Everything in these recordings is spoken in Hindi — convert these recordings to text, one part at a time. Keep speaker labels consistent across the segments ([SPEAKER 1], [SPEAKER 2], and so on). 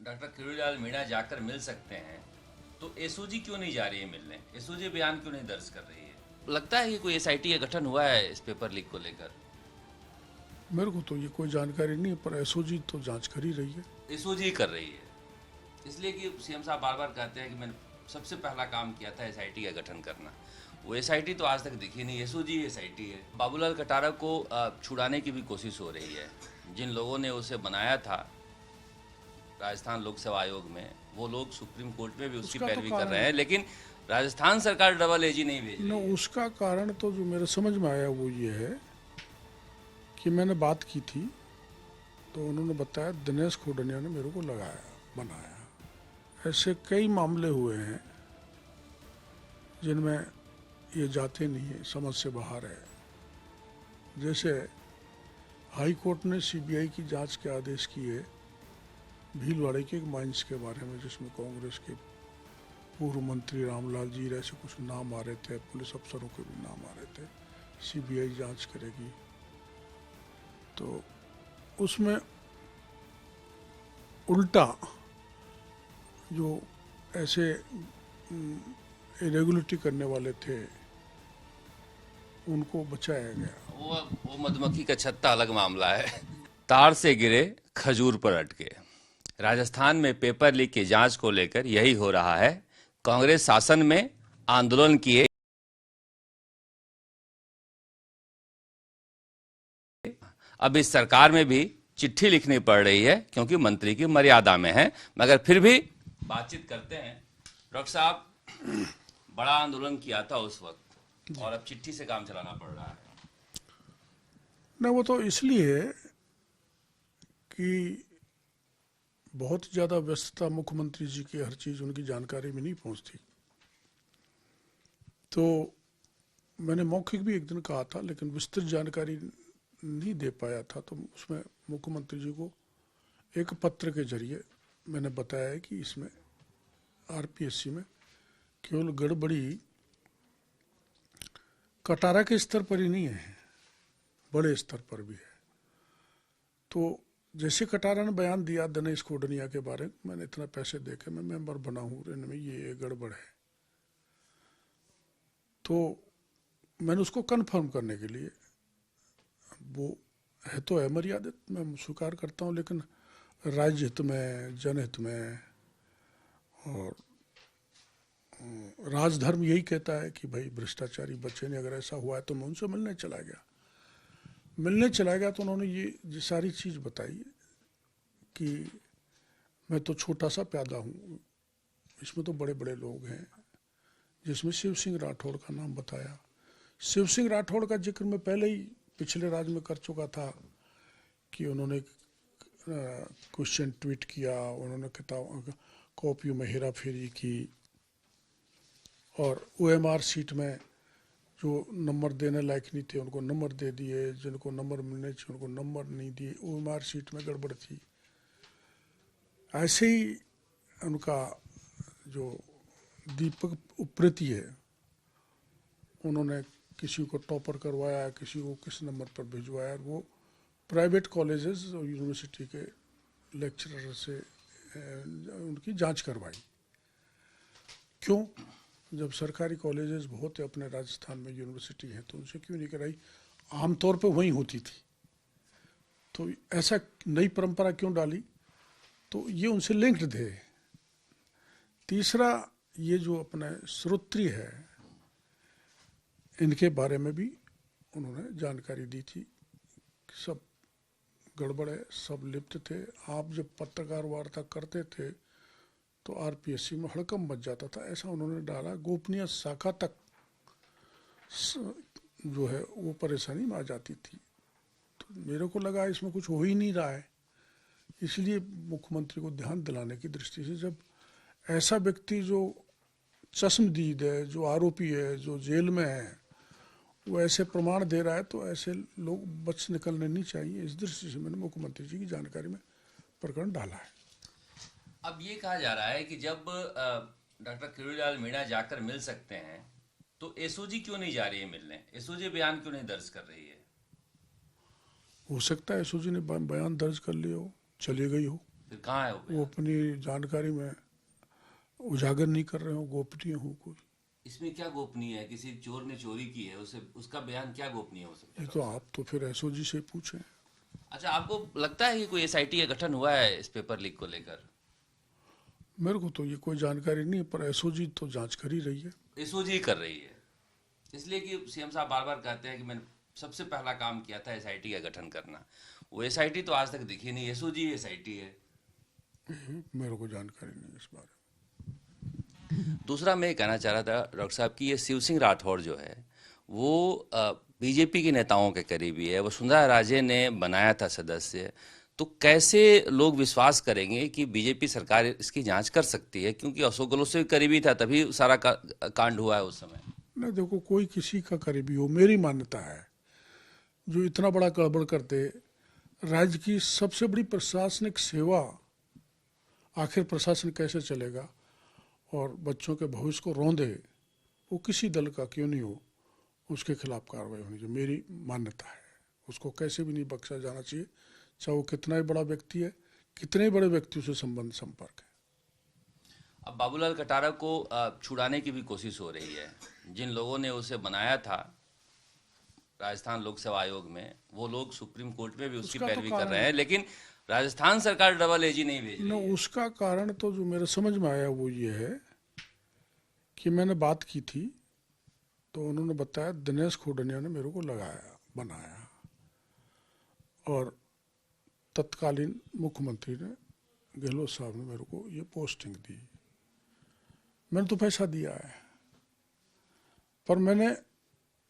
[SPEAKER 1] डॉक्टर किरोड़ीलाल मीणा जाकर मिल सकते हैं तो एसओजी क्यों नहीं जा रही है मिलने? एसओजी बयान क्यों नहीं दर्ज कर रही है? लगता है कि कोई एसआईटी का गठन हुआ है इस पेपर लीक को लेकर।
[SPEAKER 2] मेरे को तो ये कोई जानकारी नहीं है, पर एसओजी तो जांच कर ही रही है।
[SPEAKER 1] एसओजी कर रही है इसलिए कि सीएम साहब बार बार कहते हैं कि मैंने सबसे पहला काम किया था एसआईटी का गठन करना। वो एसआईटी तो आज तक दिखी नहीं, एसओजी एसआईटी है। बाबूलाल कटारा को छुड़ाने की भी कोशिश हो रही है। जिन लोगों ने उसे बनाया था राजस्थान लोक सेवा आयोग में, वो लोग सुप्रीम कोर्ट में भी उसकी
[SPEAKER 2] उसका तो
[SPEAKER 1] पैरवी कर
[SPEAKER 2] कारण
[SPEAKER 1] रहे हैं, लेकिन राजस्थान सरकार डबल एजी नहीं भेज रही
[SPEAKER 2] न,
[SPEAKER 1] है।
[SPEAKER 2] उसका कारण तो जो मेरे समझ में आया वो ये है कि मैंने बात की थी तो उन्होंने बताया दिनेश खोडनिया ने मेरे को लगाया बनाया। ऐसे कई मामले हुए हैं जिनमें ये जाते नहीं है, समझ से बाहर है। जैसे हाई कोर्ट ने सीबीआई की जांच के आदेश किए भीलवाड़े के एक माइंस के बारे में, जिसमें कांग्रेस के पूर्व मंत्री रामलाल जी ऐसे कुछ नाम आ रहे थे, पुलिस अफसरों के भी नाम आ रहे थे। सीबीआई जांच करेगी तो उसमें उल्टा जो ऐसे इरेगुलरिटी करने वाले थे उनको बचाया गया।
[SPEAKER 1] वो मधुमक्खी का छत्ता अलग मामला है। तार से गिरे खजूर पर अटके। राजस्थान में पेपर लीक की जांच को लेकर यही हो रहा है। कांग्रेस शासन में आंदोलन किए, अब इस सरकार में भी चिट्ठी लिखनी पड़ रही है क्योंकि मंत्री की मर्यादा में है, मगर फिर भी बातचीत करते हैं। डॉक्टर साहब, बड़ा आंदोलन किया था उस वक्त और अब चिट्ठी से काम चलाना पड़ रहा है।
[SPEAKER 2] न, वो तो इसलिए कि बहुत ज़्यादा व्यस्तता मुख्यमंत्री जी की, हर चीज़ उनकी जानकारी में नहीं पहुंचती। तो मैंने मौखिक भी एक दिन कहा था, लेकिन विस्तृत जानकारी नहीं दे पाया था। तो उसमें मुख्यमंत्री जी को एक पत्र के जरिए मैंने बताया है कि इसमें आरपीएससी में केवल गड़बड़ी कटारा के स्तर पर ही नहीं है, बड़े स्तर पर भी है। तो जैसे कटारा ने बयान दिया दिनेश खोडनिया के बारे में, मैंने इतना पैसे दे के मैं मेंबर बना हूँ, इनमें ये गड़बड़ है, तो मैंने उसको कन्फर्म करने के लिए, वो है तो है मर्यादित, मैं स्वीकार करता हूँ, लेकिन राज्य हित में, जनहित में और राजधर्म यही कहता है कि भाई भ्रष्टाचारी बच्चे ने, अगर ऐसा हुआ है तो मैं उनसे मिलने चला गया। तो उन्होंने ये सारी चीज़ बताई कि मैं तो छोटा सा प्यादा हूँ, इसमें तो बड़े बड़े लोग हैं, जिसमें शिव सिंह राठौड़ का नाम बताया। शिव सिंह राठौड़ का जिक्र मैं पहले ही पिछले राज में कर चुका था कि उन्होंने क्वेश्चन ट्वीट किया, उन्होंने किताब कॉपियों में हेरा फेरी की और ओएमआर सीट में जो नंबर देने लायक नहीं थे उनको नंबर दे दिए, जिनको नंबर मिलने चाहिए उनको नंबर नहीं दिए, ओएमआर सीट में गड़बड़ थी। ऐसे ही उनका जो दीपक उप्रेती है, उन्होंने किसी को टॉपर करवाया, किसी को किस नंबर पर भिजवाया, वो प्राइवेट कॉलेजेस और यूनिवर्सिटी के लेक्चरर से उनकी जांच करवाई। क्यों? जब सरकारी कॉलेजेस बहुत है अपने राजस्थान में, यूनिवर्सिटी है, तो उनसे क्यों नहीं कराई? आमतौर पर वहीं होती थी, तो ऐसा नई परंपरा क्यों डाली? तो ये उनसे लिंक्ड थे। तीसरा, ये जो अपने श्रोत्री है, इनके बारे में भी उन्होंने जानकारी दी थी कि सब गड़बड़ है, सब लिप्त थे। आप जब पत्रकार वार्ता करते थे तो आरपीएससी में हड़कंप मच जाता था, ऐसा उन्होंने डाला। गोपनीय शाखा तक जो है वो परेशानी में आ जाती थी। तो मेरे को लगा इसमें कुछ हो ही नहीं रहा है, इसलिए मुख्यमंत्री को ध्यान दिलाने की दृष्टि से, जब ऐसा व्यक्ति जो चश्मदीद है, जो आरोपी है, जो जेल में है, वो ऐसे प्रमाण दे रहा है, तो ऐसे लोग बच निकलने नहीं चाहिए। इस दृष्टि से मैंने मुख्यमंत्री जी की जानकारी में प्रकरण डाला है।
[SPEAKER 1] अब ये कहा जा रहा है कि जब डॉक्टर किरोड़ीलाल मीणा जाकर मिल सकते हैं तो एसओजी क्यों नहीं जा रही है मिलने? एसओजी बयान क्यों नहीं दर्ज कर रही है?
[SPEAKER 2] हो सकता है एसओजी ने बयान दर्ज कर लिया हो, चली गई हो।
[SPEAKER 1] फिर कहाँ है वो
[SPEAKER 2] वो
[SPEAKER 1] बयान?
[SPEAKER 2] अपनी जानकारी में उजागर नहीं कर रहे हो, गोपनीय हो कोई।
[SPEAKER 1] इसमें क्या गोपनीय है? किसी चोर ने चोरी की है, उसे उसका बयान क्या गोपनीय हो सकता
[SPEAKER 2] ये
[SPEAKER 1] है
[SPEAKER 2] तो
[SPEAKER 1] डॉक्टर साहब?
[SPEAKER 2] आप तो फिर एसओजी से पूछें।
[SPEAKER 1] अच्छा, आपको लगता है कि कोई एसआईटी का गठन हुआ है इस पेपर लीक को लेकर?
[SPEAKER 2] मेरे को तो ये कोई जानकारी नहीं है, पर एसओजी तो जांच कर ही रही है।
[SPEAKER 1] एसओजी कर रही है, इसलिए कि सीएम साहब बार बार कहते हैं कि मैंने सबसे पहला काम किया था एसआईटी का गठन करना। वो एसआईटी तो आज तक दिखी नहीं, एसओजी एसआईटी है।
[SPEAKER 2] मेरे को जानकारी नहीं है इस बारे
[SPEAKER 1] दूसरा मैं ये कहना चाह रहा था डॉक्टर साहब कि ये शिव सिंह राठौर जो है वो बीजेपी के नेताओं के करीबी है, वसुंधरा राजे ने बनाया था सदस्य। तो कैसे लोग विश्वास करेंगे कि बीजेपी सरकार इसकी जांच कर सकती है, क्योंकि अशोक गहलोत से भी करीबी था, तभी सारा कांड हुआ है उस समय।
[SPEAKER 2] में। नहीं, देखो, कोई किसी का करीबी हो, मेरी मान्यता है, जो इतना बड़ा गड़बड़ करते, राज्य की सबसे बड़ी प्रशासनिक सेवा, आखिर प्रशासन कैसे चलेगा और बच्चों के भविष्य को रौंदे, वो किसी दल का क्यों नहीं हो, उसके खिलाफ कार्रवाई होनी चाहिए, मेरी मान्यता है। उसको कैसे भी नहीं बख्शा जाना चाहिए, चाहे वो कितना ही बड़ा व्यक्ति है, कितने ही बड़े व्यक्तियों से संबंध संपर्क है।
[SPEAKER 1] अब बाबूलाल कटारा को छुड़ाने की भी कोशिश हो रही है। जिन लोगों ने उसे बनाया था राजस्थान लोक सेवा आयोग में, वो लोग सुप्रीम कोर्ट में भी उसकी
[SPEAKER 2] उसका तो
[SPEAKER 1] पैरवी कर
[SPEAKER 2] कारण
[SPEAKER 1] रहे हैं, लेकिन राजस्थान सरकार डबल एजी नहीं भेज
[SPEAKER 2] न,
[SPEAKER 1] रही है।
[SPEAKER 2] उसका कारण तो जो मेरे समझ में आया वो ये है कि मैंने बात की थी, तो उन्होंने बताया दिनेश खोडनिया ने मेरे को लगाया, बनाया, और तत्कालीन मुख्यमंत्री ने, गहलोत साहब ने मेरे को ये पोस्टिंग दी। मैंने तो पैसा दिया है, पर मैंने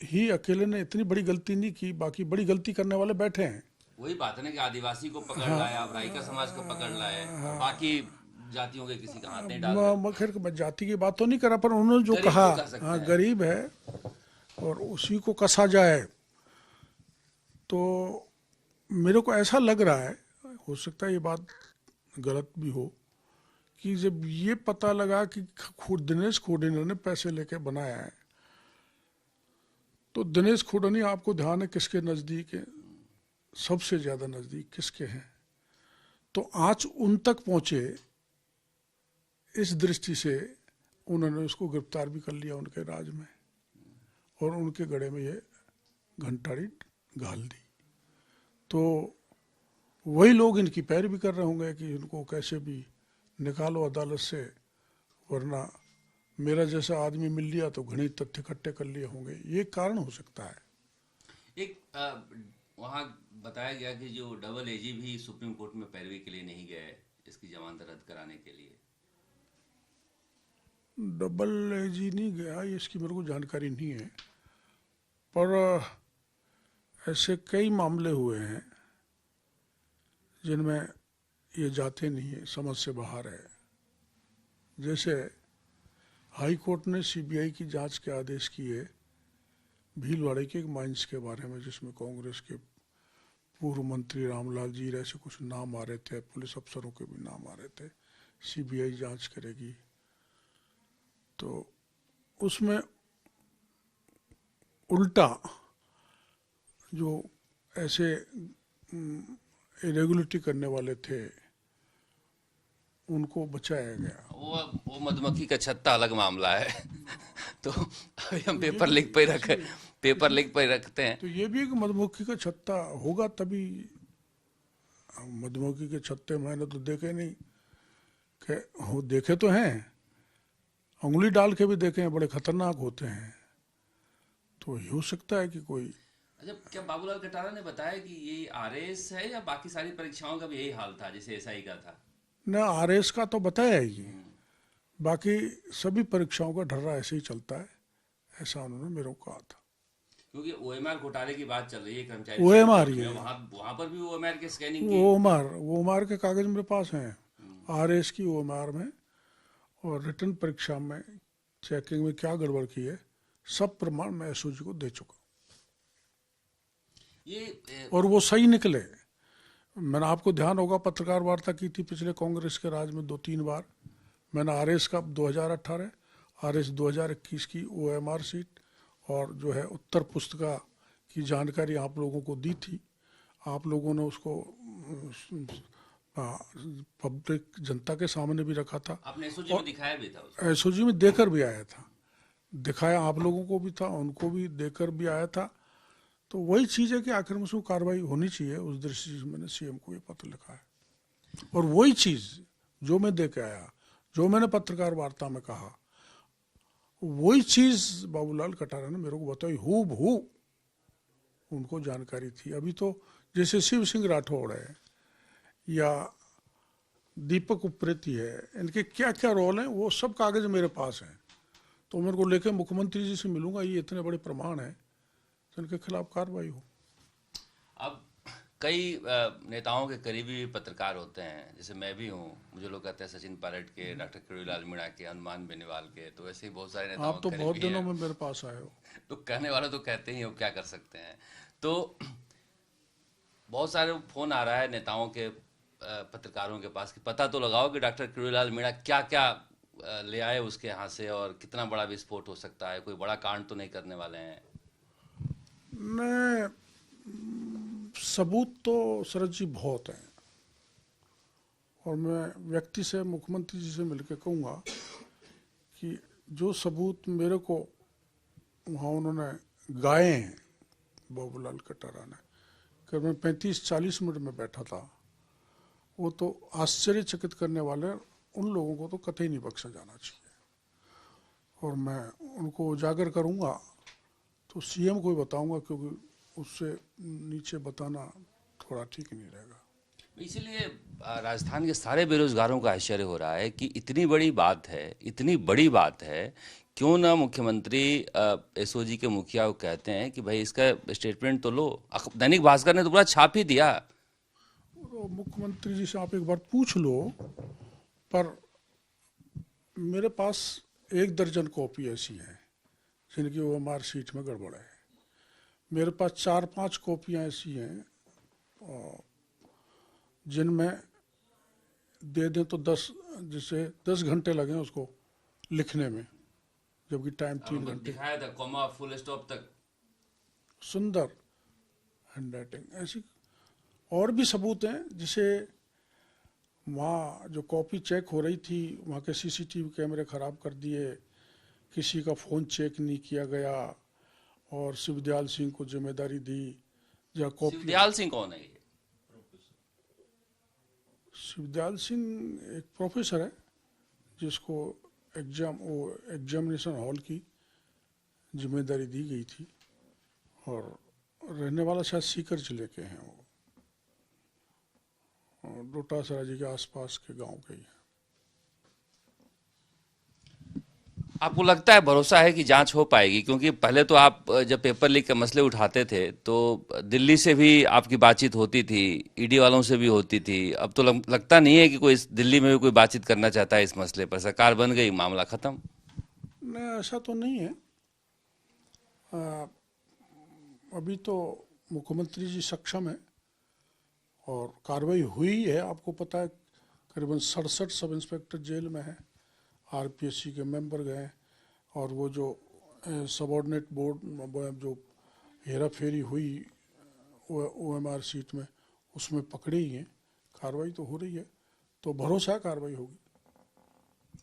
[SPEAKER 2] ही अकेले ने इतनी बड़ी गलती नहीं की, बाकी बड़ी गलती करने वाले बैठे हैं।
[SPEAKER 1] वही बात है ना कि आदिवासी को पकड़ लाए, आप राइका समाज को पकड़ लाए, और बाकी जातियों के किसी का हाथ नहीं डाल रहे।
[SPEAKER 2] खैर मैं जाति की बात तो नहीं करा, पर उन्होंने जो
[SPEAKER 1] गरीब
[SPEAKER 2] कहा,
[SPEAKER 1] को कह सकते
[SPEAKER 2] हाँ
[SPEAKER 1] हैं।
[SPEAKER 2] गरीब है और उसी को कसा जाए, तो मेरे को ऐसा लग रहा है, हो सकता है ये बात गलत भी हो, कि जब ये पता लगा कि खुद दिनेश खोडनिया ने पैसे लेके बनाया है, तो दिनेश खोडनिया, आपको ध्यान है किसके नज़दीक है, सबसे ज़्यादा नज़दीक किसके हैं, तो आज उन तक पहुँचे, इस दृष्टि से उन्होंने उसको गिरफ्तार भी कर लिया उनके राज में, और उनके गले में ये घंटाड़ी घाल दी। तो वही लोग इनकी पैरवी कर रहे होंगे कि इनको कैसे भी निकालो अदालत से, वरना मेरा जैसा आदमी मिल लिया तो घनी तथ्य इकट्ठे कर लिए होंगे, ये कारण हो सकता है।
[SPEAKER 1] एक वहाँ बताया गया कि जो डबल एजी भी सुप्रीम कोर्ट में पैरवी के लिए नहीं गए इसकी जमानत रद्द कराने के लिए।
[SPEAKER 2] डबल एजी नहीं गया, ये इसकी मेरे को जानकारी नहीं है, पर ऐसे कई मामले हुए हैं जिनमें ये जाते नहीं है, समझ से बाहर है। जैसे हाई कोर्ट ने सीबीआई की जांच के आदेश किए भीलवाड़े के एक माइंस के बारे में, जिसमें कांग्रेस के पूर्व मंत्री रामलाल जी ऐसे कुछ नाम आ रहे थे, पुलिस अफसरों के भी नाम आ रहे थे, सीबीआई जांच करेगी। तो उसमें उल्टा जो ऐसे इरेगुलरिटी करने वाले थे उनको बचाया गया।
[SPEAKER 1] वो मधुमक्खी का छत्ता अलग मामला है। तो अभी हम पेपर लिख पे रखते हैं।
[SPEAKER 2] तो ये भी एक मधुमक्खी का छत्ता होगा तभी। मधुमक्खी के छत्ते मैंने तो देखे नहीं, कि हो देखे तो हैं, उंगली डाल के भी देखे हैं, बड़े खतरनाक होते हैं। तो ये हो सकता है कि कोई,
[SPEAKER 1] अच्छा, क्या बाबूलाल कटारा ने बताया कि ये आरएस है या बाकी सारी परीक्षाओं का भी यही हाल था जैसे एसआई का था?
[SPEAKER 2] न आरएस का तो बताया ही, बाकी सभी परीक्षाओं का ढर्रा ऐसे ही चलता है, ऐसा उन्होंने मेरे को कहा था।
[SPEAKER 1] क्योंकि ओएमआर घोटाले की बात चल रही है, कर्मचारी
[SPEAKER 2] ओएमआर ही है,
[SPEAKER 1] वहां पर भी ओएमआर की स्कैनिंग की।
[SPEAKER 2] ओएमआर के कागज मेरे पास हैं, आरएस की ओएमआर में, और रिटर्न परीक्षा में चेकिंग में क्या गड़बड़ की है, सब प्रमाण मैं एसओजी को दे चुका, और वो सही निकले। मैंने, आपको ध्यान होगा, पत्रकार वार्ता की थी पिछले कांग्रेस के राज में 2-3 बार। मैंने आरएस का 2018, आरएस 2021 की ओएमआर सीट और जो है उत्तर पुस्तिका की जानकारी आप लोगों को दी थी। आप लोगों ने उसको पब्लिक जनता के सामने भी रखा था,
[SPEAKER 1] आपने एसओजी में दिखाया भी था उसको।
[SPEAKER 2] एसओजी में देकर भी आया था, दिखाया आप लोगों को भी था, उनको भी देकर भी आया था। तो वही चीज़ है कि आखिर में उसको कार्रवाई होनी चाहिए, उस दृष्टि से मैंने सीएम को ये पत्र लिखा है। और वही चीज़ जो मैं दे के आया, जो मैंने पत्रकार वार्ता में कहा, वही चीज़ बाबूलाल कटारा ने मेरे को बताई, हूबहू उनको जानकारी थी। अभी तो जैसे शिव सिंह राठौड़ है या दीपक उप्रेती है, इनके क्या क्या रोल हैं वो सब कागज मेरे पास हैं। तो मेरे को लेकर मुख्यमंत्री जी से मिलूंगा, ये इतने बड़े प्रमाण हैं, तो इनके खिलाफ कार्रवाई हो।
[SPEAKER 1] अब कई नेताओं के करीबी पत्रकार होते हैं, जैसे मैं भी हूँ, मुझे लोग कहते हैं सचिन पायलट के, डॉक्टर किरोड़ीलाल मीणा के, हनुमान बेनीवाल के, तो वैसे ही बहुत सारे नेताओं
[SPEAKER 2] आप तो
[SPEAKER 1] के
[SPEAKER 2] बहुत
[SPEAKER 1] करीबी
[SPEAKER 2] दिनों
[SPEAKER 1] हैं।
[SPEAKER 2] में मेरे पास आए हो।
[SPEAKER 1] तो कहने वाले तो कहते ही हो, क्या कर सकते हैं। तो बहुत सारे फोन आ रहा है नेताओं के पत्रकारों के पास कि पता तो लगाओ कि डॉक्टर किरोड़ीलाल मीणा क्या क्या ले आए उसके यहाँ से, और कितना बड़ा विस्फोट हो सकता है, कोई बड़ा कांड तो नहीं करने वाले हैं।
[SPEAKER 2] मैं सबूत तो शरद जी बहुत हैं, और मैं व्यक्ति से, मुख्यमंत्री जी से मिलकर कहूँगा कि जो सबूत मेरे को वहाँ उन्होंने गाए हैं बाबूलाल कटारा ने, कि मैं 35-40 मिनट में बैठा था, वो तो आश्चर्यचकित करने वाले, उन लोगों को तो कतई नहीं बख्शा जाना चाहिए। और मैं उनको उजागर करूँगा तो सीएम को ही बताऊँगा, क्योंकि उससे नीचे बताना थोड़ा ठीक नहीं रहेगा।
[SPEAKER 1] इसीलिए राजस्थान के सारे बेरोजगारों का आश्चर्य हो रहा है कि इतनी बड़ी बात है, इतनी बड़ी बात है, क्यों ना मुख्यमंत्री एसओजी के मुखिया को कहते हैं कि भाई इसका स्टेटमेंट तो लो। दैनिक भास्कर ने तो पूरा छाप ही दिया।
[SPEAKER 2] तो मुख्यमंत्री जी से आप एक बार पूछ लो, पर मेरे पास 1 दर्जन कॉपी ऐसी हैं जिनकी OMR शीट में गड़बड़ है। मेरे पास 4-5 कॉपियाँ ऐसी हैं जिनमें दे दें तो 10 घंटे लगे उसको लिखने में, जबकि टाइम 3 घंटे।
[SPEAKER 1] दिखाया था कॉमा फुल स्टॉप तक,
[SPEAKER 2] सुंदर हैंडराइटिंग। ऐसी और भी सबूत हैं, जिसे वहाँ जो कॉपी चेक हो रही थी, वहाँ के CCTV कैमरे ख़राब कर दिए, किसी का फ़ोन चेक नहीं किया गया, और शिवदयाल सिंह को जिम्मेदारी दी। या कॉपी,
[SPEAKER 1] शिवदयाल सिंह कौन है ये?
[SPEAKER 2] शिवदयाल सिंह एक प्रोफेसर है जिसको एग्जामिनेशन हॉल की जिम्मेदारी दी गई थी, और रहने वाला शायद सीकर जिले के हैं वो, और डोटासरा जी के आसपास के गांव के ही हैं।
[SPEAKER 1] आपको लगता है, भरोसा है कि जांच हो पाएगी? क्योंकि पहले तो आप जब पेपर लीक के मसले उठाते थे तो दिल्ली से भी आपकी बातचीत होती थी, ईडी वालों से भी होती थी। अब तो लगता नहीं है कि कोई दिल्ली में भी कोई बातचीत करना चाहता है इस मसले पर। सरकार बन गई, मामला खत्म।
[SPEAKER 2] नहीं, ऐसा तो नहीं है। अभी तो मुख्यमंत्री जी सक्षम है और कार्रवाई हुई है। आपको पता है करीबन 67 सब इंस्पेक्टर जेल में हैं, RPSC के मेंबर गए, और वो जो सबऑर्डिनेट बोर्ड जो हेरा फेरी हुई OMR शीट में, उसमें पकड़े ही हैं। कार्रवाई तो हो रही है, तो भरोसा है कार्रवाई होगी।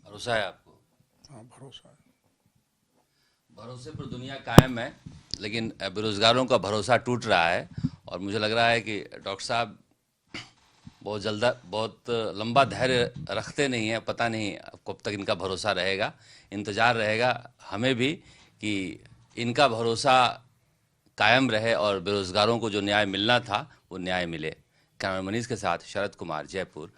[SPEAKER 1] भरोसा है आपको?
[SPEAKER 2] हाँ, भरोसा है।
[SPEAKER 1] भरोसे पर दुनिया कायम है, लेकिन बेरोजगारों का भरोसा टूट रहा है। और मुझे लग रहा है कि डॉक्टर साहब बहुत लंबा धैर्य रखते नहीं हैं। पता नहीं कब तक इनका भरोसा रहेगा। इंतज़ार रहेगा हमें भी कि इनका भरोसा कायम रहे और बेरोजगारों को जो न्याय मिलना था वो न्याय मिले। कैमरा मनीष के साथ शरद कुमार, जयपुर।